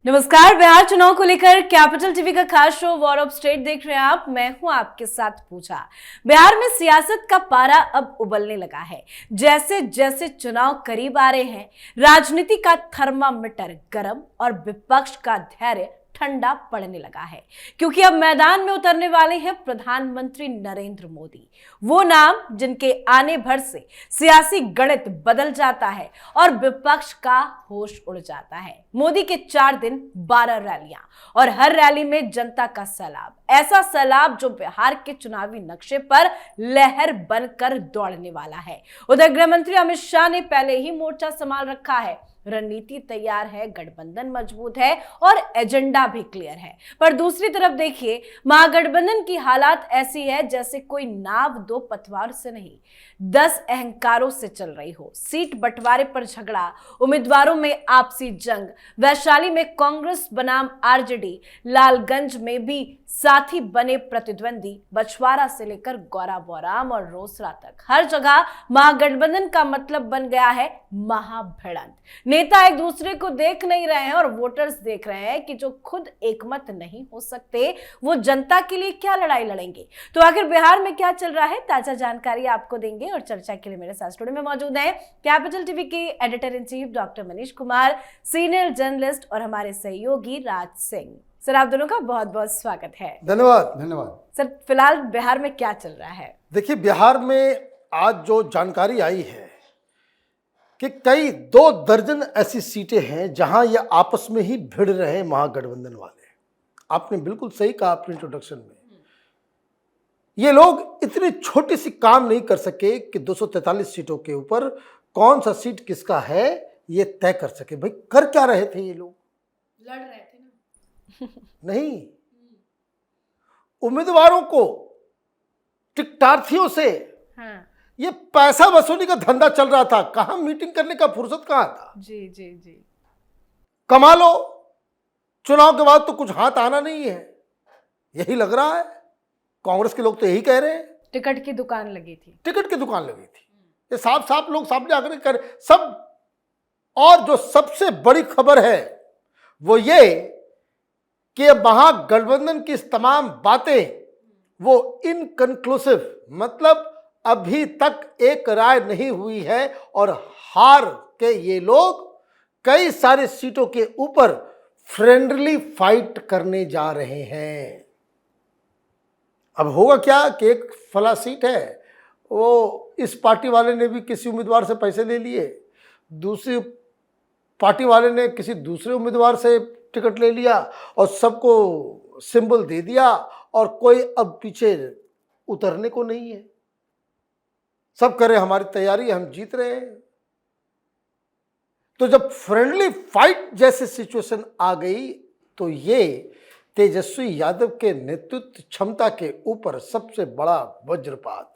नमस्कार। बिहार चुनाव को लेकर कैपिटल टीवी का खास शो वॉर ऑफ स्टेट देख रहे हैं आप। मैं हूं आपके साथ पूजा। बिहार में सियासत का पारा अब उबलने लगा है। जैसे जैसे चुनाव करीब आ रहे हैं, राजनीति का थर्मामीटर गर्म और विपक्ष का धैर्य ठंडा पड़ने लगा है, क्योंकि अब मैदान में उतरने वाले हैं प्रधानमंत्री नरेंद्र मोदी। वो नाम जिनके आने भर से सियासी गणित बदल जाता है और विपक्ष का होश उड़ जाता है। मोदी के 4 दिन 12 रैलियां और हर रैली में जनता का सैलाब, ऐसा सैलाब जो बिहार के चुनावी नक्शे पर लहर बनकर दौड़ने वाला है। उधर गृह मंत्री अमित शाह ने पहले ही मोर्चा संभाल रखा है। रणनीति तैयार है, गठबंधन मजबूत है और एजेंडा भी क्लियर है। पर दूसरी तरफ देखिए, महागठबंधन की हालात ऐसी है जैसे कोई नाव 2 पतवार से नहीं 10 अहंकारों से चल रही हो। सीट बंटवारे पर झगड़ा, उम्मीदवारों में आपसी जंग, वैशाली में कांग्रेस बनाम आरजेडी, लालगंज में भी साथी बने प्रतिद्वंदी, बछवाड़ा से लेकर गौराबौराम और रोसड़ा तक हर जगह महागठबंधन का मतलब बन गया है महाभिड़ंत। नेता एक दूसरे को देख नहीं रहे हैं और वोटर्स देख रहे हैं कि जो खुद एकमत नहीं हो सकते, वो जनता के लिए क्या लड़ाई लड़ेंगे। तो आखिर बिहार में क्या चल रहा है, ताजा जानकारी आपको देंगे और चर्चा के लिए मेरे साथ स्टूडियो में मौजूद हैं कैपिटल टीवी के editor in chief doctor Manish Kumar, senior journalist और हमारे सहयोगी राज सिंह। सर, आप दोनों का बहुत बहुत स्वागत है। धन्यवाद। सर, फिलहाल बिहार में क्या चल रहा है? देखिए, बिहार में आज जो जानकारी आई है कि कई 2 दर्जन ऐसी सीटें हैं जहां ये आपस में ही भिड़ रहे हैं महागठबंधन वाले। आपने बिल्कुल सही कहा अपने इंट्रोडक्शन में। ये लोग इतनी छोटी सी काम नहीं कर सके कि 243 सीटों के ऊपर कौन सा सीट किसका है ये तय कर सके। भाई, कर क्या रहे थे ये लोग? लड़ रहे थे ना? नहीं, उम्मीदवारों को, टिकटार्थियों से ये पैसा वसूली का धंधा चल रहा था। कहां मीटिंग करने का फुर्सत कहां था? जी। कमा लो, चुनाव के बाद तो कुछ हाथ आना नहीं है, यही लग रहा है। कांग्रेस के लोग तो यही कह रहे हैं। टिकट की दुकान लगी थी। ये साफ साफ लोग सामने आकर कर सब। और जो सबसे बड़ी खबर है वो ये कि महागठबंधन की तमाम बातें वो इनकन्क्लूसिव, मतलब अभी तक एक राय नहीं हुई है और हार के ये लोग कई सारी सीटों के ऊपर फ्रेंडली फाइट करने जा रहे हैं। अब होगा क्या कि एक फला सीट है, वो इस पार्टी वाले ने भी किसी उम्मीदवार से पैसे ले लिए, दूसरी पार्टी वाले ने किसी दूसरे उम्मीदवार से टिकट ले लिया और सबको सिंबल दे दिया और कोई अब पीछे उतरने को नहीं है। सब कह रहे हमारी तैयारी, हम जीत रहे हैं। तो जब फ्रेंडली फाइट जैसी सिचुएशन आ गई तो ये तेजस्वी यादव के नेतृत्व क्षमता के ऊपर सबसे बड़ा वज्रपात।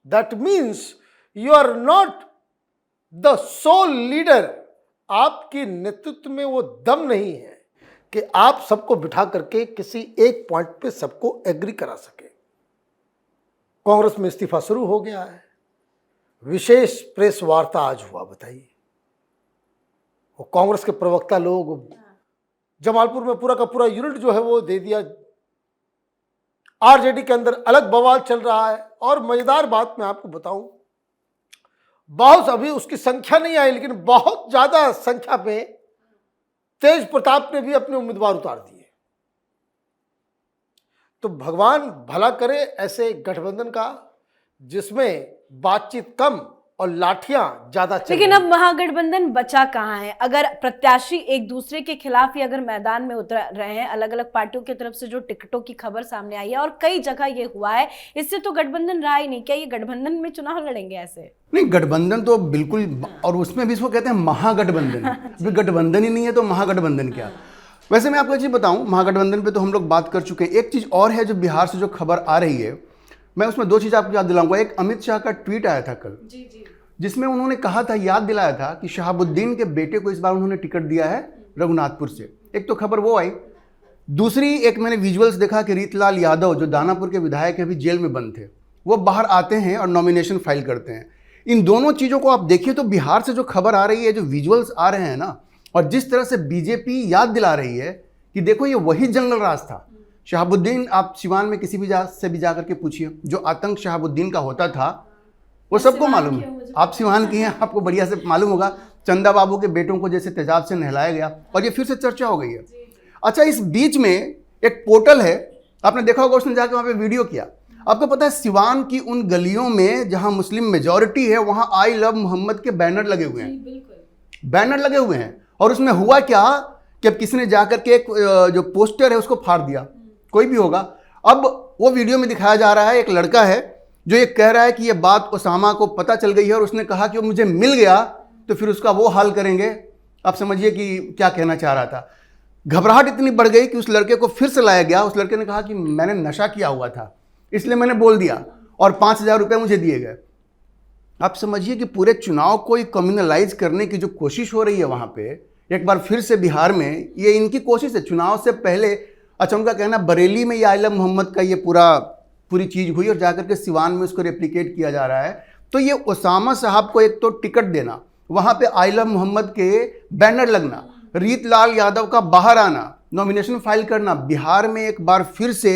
That means you are not the sole leader. आपकी नेतृत्व में वो दम नहीं है कि आप सबको बिठा करके किसी एक पॉइंट पे सबको एग्री करा सके। कांग्रेस में इस्तीफा शुरू हो गया है। विशेष प्रेस वार्ता आज हुआ, बताइए। वो कांग्रेस के प्रवक्ता लोग, जमालपुर में पूरा का पूरा यूनिट जो है वो दे दिया। आरजेडी के अंदर अलग बवाल चल रहा है। और मजेदार बात मैं आपको बताऊं, बहुत अभी उसकी संख्या नहीं आई, लेकिन बहुत ज्यादा संख्या पे तेज प्रताप ने भी अपने उम्मीदवार उतार दिए। तो भगवान भला करे ऐसे गठबंधन का जिसमें बातचीत कम और लाठियां ज्यादा चल। लेकिन अब महागठबंधन बचा कहां है? अगर प्रत्याशी एक दूसरे के खिलाफ ही अगर मैदान में उतर रहे हैं, अलग अलग पार्टियों की तरफ से जो टिकटों की खबर सामने आई है और कई जगह ये हुआ है, इससे तो गठबंधन रहा ही नहीं। क्या ये गठबंधन में चुनाव लड़ेंगे ऐसे? नहीं, गठबंधन तो बिल्कुल, और उसमें भी इसको कहते हैं महागठबंधन। गठबंधन ही नहीं है तो महागठबंधन क्या? वैसे मैं आपको एक चीज बताऊं, महागठबंधन पे तो हम लोग बात कर चुके हैं। एक चीज और है जो बिहार से जो खबर आ रही है, मैं उसमें 2 चीज आपको याद दिलाऊंगा। एक अमित शाह का ट्वीट आया था कल, जिसमें उन्होंने कहा था, याद दिलाया था कि शहाबुद्दीन के बेटे को इस बार उन्होंने टिकट दिया है रघुनाथपुर से। एक तो खबर वो आई। दूसरी, एक मैंने विजुअल्स देखा कि रीतलाल यादव जो दानापुर के विधायक अभी जेल में बंद थे, वो बाहर आते हैं और नॉमिनेशन फाइल करते हैं। इन दोनों चीज़ों को आप देखिए तो बिहार से जो खबर आ रही है, जो विजुअल्स आ रहे हैं ना, और जिस तरह से बीजेपी याद दिला रही है कि देखो ये वही जंगल राज था। शहाबुद्दीन, आप सिवान में किसी भी से भी जाकर के पूछिए, जो आतंक शहाबुद्दीन का होता था वो सबको मालूम है। आप सिवान की हैं, आपको बढ़िया से मालूम होगा। चंदा बाबू के बेटों को जैसे तेजाब से नहलाया गया और ये फिर से चर्चा हो गई है। अच्छा, इस बीच में एक पोर्टल है, आपने देखा होगा, उसने जाके वहाँ पे वीडियो किया। आपको पता है सिवान की उन गलियों में जहाँ मुस्लिम मेजॉरिटी है वहाँ आई लव मोहम्मद के बैनर लगे हुए हैं, बैनर लगे हुए हैं। और उसमें हुआ क्या कि अब किसी ने जाकर के एक जो पोस्टर है उसको फाड़ दिया, कोई भी होगा। अब वो वीडियो में दिखाया जा रहा है, एक लड़का है जो ये कह रहा है कि ये बात ओसामा को पता चल गई है और उसने कहा कि वो मुझे मिल गया तो फिर उसका वो हाल करेंगे। आप समझिए कि क्या कहना चाह रहा था। घबराहट इतनी बढ़ गई कि उस लड़के को फिर से लाया गया। उस लड़के ने कहा कि मैंने नशा किया हुआ था इसलिए मैंने बोल दिया और 5,000 रुपये मुझे दिए गए। आप समझिए कि पूरे चुनाव को कम्युनलाइज करने की जो कोशिश हो रही है वहाँ पे, एक बार फिर से बिहार में ये इनकी कोशिश है। चुनाव से पहले, अच्छा, उनका कहना बरेली में ये आलम मोहम्मद का ये पूरी चीज़ हुई और जाकर के सिवान में उसको रेप्लिकेट किया जा रहा है। तो ये ओसामा साहब को एक तो टिकट देना, वहाँ पे आलम मोहम्मद के बैनर लगना, रीत लाल यादव का बाहर आना, नॉमिनेशन फाइल करना, बिहार में एक बार फिर से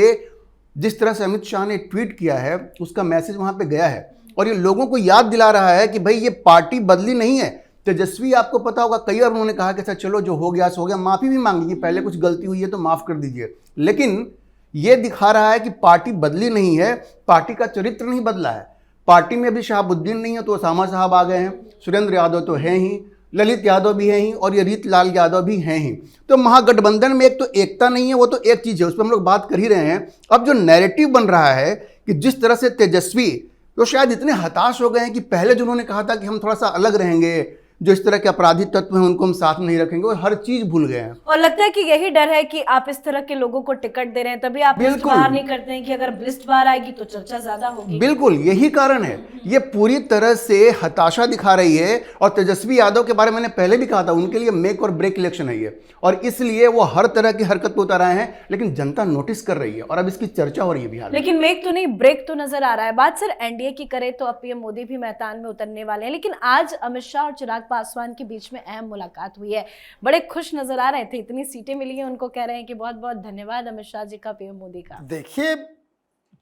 जिस तरह से अमित शाह ने ट्वीट किया है उसका मैसेज वहाँ पे गया है और ये लोगों को याद दिला रहा है कि भाई ये पार्टी बदली नहीं है। तेजस्वी, आपको पता होगा, कई बार उन्होंने कहा कि सर चलो जो हो गया सो हो गया, माफ़ी भी मांगी कि पहले कुछ गलती हुई है तो माफ़ कर दीजिए। लेकिन ये दिखा रहा है कि पार्टी बदली नहीं है, पार्टी का चरित्र नहीं बदला है। पार्टी में अभी शहाबुद्दीन नहीं है तो ओसामा साहब आ गए हैं, सुरेंद्र यादव तो हैं ही, ललित यादव भी हैं ही और ये रीत लाल यादव भी हैं ही। तो महागठबंधन में एक तो एकता नहीं है, वो तो एक चीज़ है, उस पर हम लोग बात कर ही रहे हैं। अब जो नैरेटिव बन रहा है कि जिस तरह से तेजस्वी तो शायद इतने हताश हो गए हैं कि पहले जो उन्होंने कहा था कि हम थोड़ा सा अलग रहेंगे, जो इस तरह के अपराधी तत्व हैं उनको हम साथ नहीं रखेंगे, और हर चीज भूल गए हैं। और लगता है कि यही डर है कि आप इस तरह के लोगों को टिकट दे रहे हैं, तभी आप लिस्ट बिल्कुल। बाहर नहीं करते हैं कि अगर लिस्ट बाहर आएगी तो चर्चा ज्यादा होगी। बिल्कुल यही कारण है। ये पूरी तरह से हताशा दिखा रही है और तेजस्वी यादव के बारे में मैंने पहले भी कहा था, उनके लिए मेक और ब्रेक इलेक्शन है ये, और इसलिए वो हर तरह की हरकत पे उतर आए हैं। लेकिन जनता नोटिस कर रही है और अब इसकी चर्चा हो रही है बिहार में। लेकिन मेक तो नहीं, ब्रेक तो नजर आ रहा है। बात सर एनडीए की करें तो अब पीएम मोदी भी मैदान में उतरने वाले हैं, लेकिन आज अमित शाह और चिराग पासवान के बीच में अहम मुलाकात हुई है। बड़े खुश नजर आ रहे थे, इतनी सीटें मिली हैं उनको, कह रहे हैं कि बहुत बहुत धन्यवाद अमित शाह जी का, पीएम मोदी का। देखिए,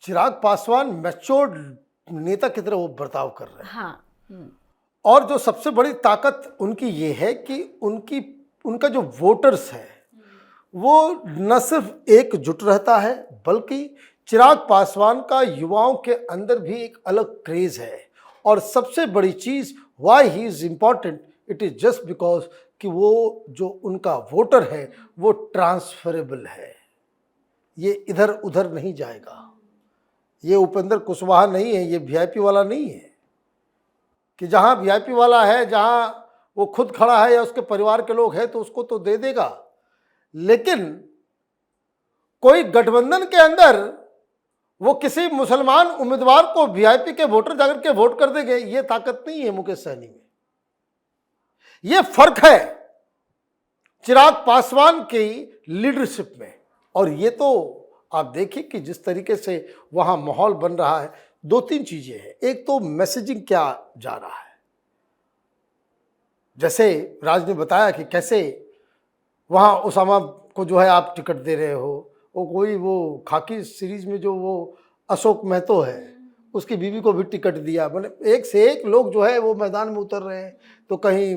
चिराग पासवान मैच्योर्ड नेता की तरह वो बर्ताव कर रहे हैं। हाँ। और जो सबसे बड़ी ताकत उनकी ये है कि उनका जो वोटर्स है वो न सिर्फ एकजुट रहता है, बल्कि चिराग पासवान का युवाओं के अंदर भी एक अलग क्रेज है। और सबसे बड़ी चीज, why he is important, it is just because कि वो जो उनका वोटर है वो ट्रांसफरेबल है, ये इधर उधर नहीं जाएगा। ये उपेंद्र कुशवाहा नहीं है, ये वीआईपी वाला नहीं है कि जहाँ वीआईपी वाला है, जहाँ वो खुद खड़ा है या उसके परिवार के लोग हैं तो उसको तो दे देगा, लेकिन कोई गठबंधन के अंदर वो किसी मुसलमान उम्मीदवार को वीआईपी के वोटर जाकर के वोट कर देंगे, ये ताकत नहीं है मुकेश सहनी में। ये फर्क है चिराग पासवान की लीडरशिप में। और ये तो आप देखिए कि जिस तरीके से वहां माहौल बन रहा है, दो तीन चीजें हैं। एक तो मैसेजिंग क्या जा रहा है, जैसे राज ने बताया कि कैसे वहां ओसामा को जो है आप टिकट दे रहे हो, वो खाकी सीरीज में जो वो अशोक महतो है उसकी बीवी को भी टिकट दिया। मतलब एक से एक लोग जो है वो मैदान में उतर रहे हैं। तो कहीं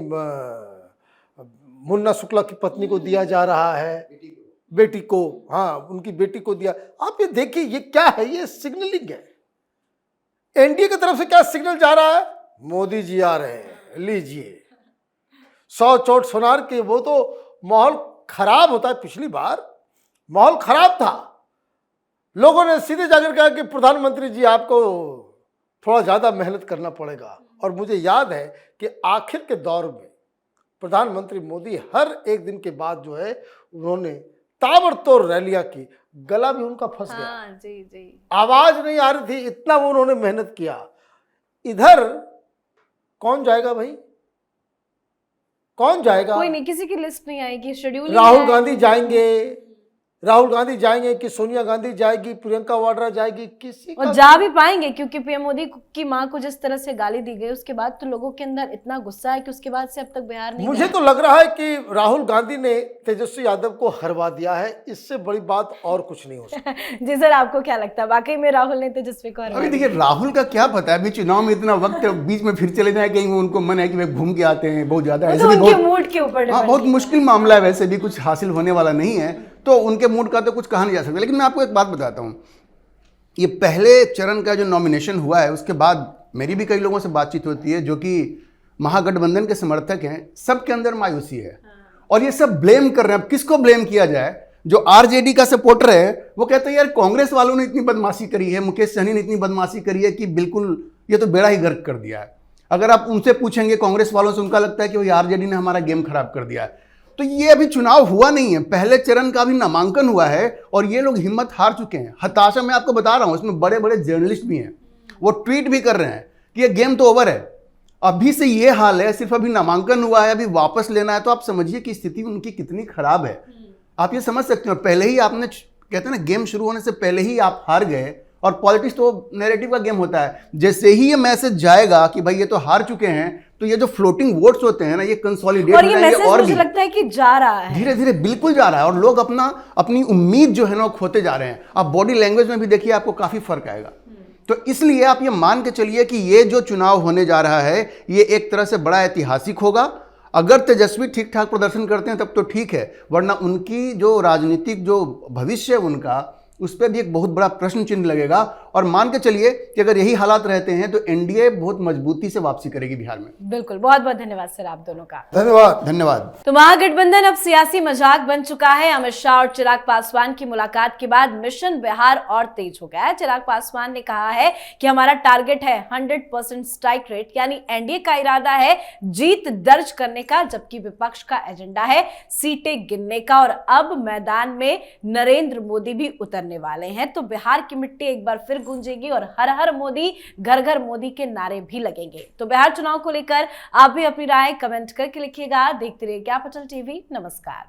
मुन्ना शुक्ला की पत्नी को दिया जा रहा है, बेटी को, हाँ उनकी बेटी को दिया। आप ये देखिए, ये क्या है, ये सिग्नलिंग है। एनडीए की तरफ से क्या सिग्नल जा रहा है, मोदी जी आ रहे हैं, लीजिए 100 चोट सुनार के। वो तो माहौल खराब होता है, पिछली बार माहौल खराब था, लोगों ने सीधे जाकर कहा कि प्रधानमंत्री जी आपको थोड़ा ज़्यादा मेहनत करना पड़ेगा। और मुझे याद है कि आखिर के दौर में प्रधानमंत्री मोदी हर एक दिन के बाद जो है उन्होंने ताबड़तोड़ रैलियां की, गला भी उनका फंस गया। हाँ, जी जी, आवाज नहीं आ रही थी, इतना वो उन्होंने मेहनत किया। इधर कौन जाएगा भाई, कौन जाएगा? कोई नहीं, किसी की लिस्ट नहीं आएगी, शेड्यूल। राहुल गांधी जाएंगे, राहुल गांधी जाएंगे कि सोनिया गांधी जाएगी, प्रियंका वाड्रा जाएगी, किसी और का जा भी पाएंगे, क्योंकि पीएम मोदी की मां को जिस तरह से गाली दी गई उसके बाद तो लोगों के अंदर इतना गुस्सा है कि उसके बाद से अब तक बिहार नहीं मुझे गए। तो लग रहा है कि राहुल गांधी ने तेजस्वी यादव को हरवा दिया है, इससे बड़ी बात और कुछ नहीं हो सकती। जी सर, आपको क्या लगता है वाकई में राहुल ने तेजस्वी को हरवा अभी दिया? देखिए राहुल का क्या पता है, अभी चुनाव में इतना वक्त है, बीच में फिर चले जाए कहीं, वो उनको मन है कि वे घूम के आते हैं, बहुत ज्यादा वो ऐसे तो भी उनके बहुत मूड के ऊपर हाँ depend बहुत मुश्किल मामला है, वैसे भी कुछ हासिल होने वाला नहीं है, तो उनके मूड का तो कुछ कहा नहीं जा सकता। लेकिन मैं आपको एक बात बताता हूँ, ये पहले चरण का जो नॉमिनेशन हुआ है उसके बाद मेरी भी कई लोगों से बातचीत होती है जो कि महागठबंधन के समर्थक हैं, सबके अंदर मायूसी है और ये सब ब्लेम कर रहे हैं। अब किसको ब्लेम किया जाए? जो आरजेडी का सपोर्टर है वो कहते हैं यार कांग्रेस वालों ने इतनी बदमाशी करी है, मुकेश सहनी ने इतनी बदमाशी करी है कि बिल्कुल ये तो बेड़ा ही गर्क कर दिया है। अगर आप उनसे पूछेंगे कांग्रेस वालों से, उनका लगता है कि वो आरजेडी ने हमारा गेम खराब कर दिया है। तो ये अभी चुनाव हुआ नहीं है, पहले चरण का भी नामांकन हुआ है और ये लोग हिम्मत हार चुके हैं। हताशा मैं आपको बता रहा हूं, इसमें बड़े बड़े जर्नलिस्ट भी हैं, वो ट्वीट भी कर रहे हैं कि ये गेम तो ओवर है, अभी से ये हाल है, सिर्फ अभी नामांकन हुआ है, अभी वापस लेना है। तो आप समझिए कि स्थिति उनकी कितनी खराब है। आप ये समझ सकते हो, पहले ही आपने कहते हैं ना गेम शुरू होने से पहले ही आप हार गए। और पॉलिटिक्स तो नैरेटिव का गेम होता है, जैसे ही ये मैसेज जाएगा कि भाई ये तो हार चुके हैं, तो ये जो फ्लोटिंग वोट्स होते हैं ना, ये कंसोलिडेट और हो ये जाएंगे मैसेज और मुझे भी लगता है कि जा रहा है धीरे धीरे बिल्कुल जा रहा है और लोग अपनी उम्मीद जो है ना वो खोते जा रहे हैं। आप बॉडी लैंग्वेज में भी देखिए, आपको काफी फर्क आएगा। तो इसलिए आप ये मान के चलिए कि ये जो चुनाव होने जा रहा है ये एक तरह से बड़ा ऐतिहासिक होगा। अगर तेजस्वी ठीक ठाक प्रदर्शन करते हैं तब तो ठीक है, वरना उनकी जो राजनीतिक जो भविष्य है उनका, उस पर भी एक बहुत बड़ा प्रश्न चिन्ह लगेगा। और मान के चलिए कि अगर यही हालात रहते हैं तो एनडीए बहुत मजबूती से वापसी करेगी बिहार में। बिल्कुल, बहुत बहुत धन्यवाद सर आप दोनों का। धन्यवाद। धन्यवाद। तो महागठबंधन अब सियासी मजाक बन चुका है। अमित शाह और चिराग पासवान की मुलाकात के बाद मिशन बिहार और तेज हो गया है। चिराग पासवान ने कहा है कि हमारा टारगेट है 100% स्ट्राइक रेट, यानी एनडीए का इरादा है जीत दर्ज करने का, जबकि विपक्ष का एजेंडा है सीटें गिनने का। और अब मैदान में नरेंद्र मोदी भी उतरने वाले हैं, तो बिहार की मिट्टी एक बार फिर गूंजेगी और हर हर मोदी, घर घर मोदी के नारे भी लगेंगे। तो बिहार चुनाव को लेकर आप भी अपनी राय कमेंट करके लिखिएगा। देखते रहिए कैपिटल टीवी। नमस्कार।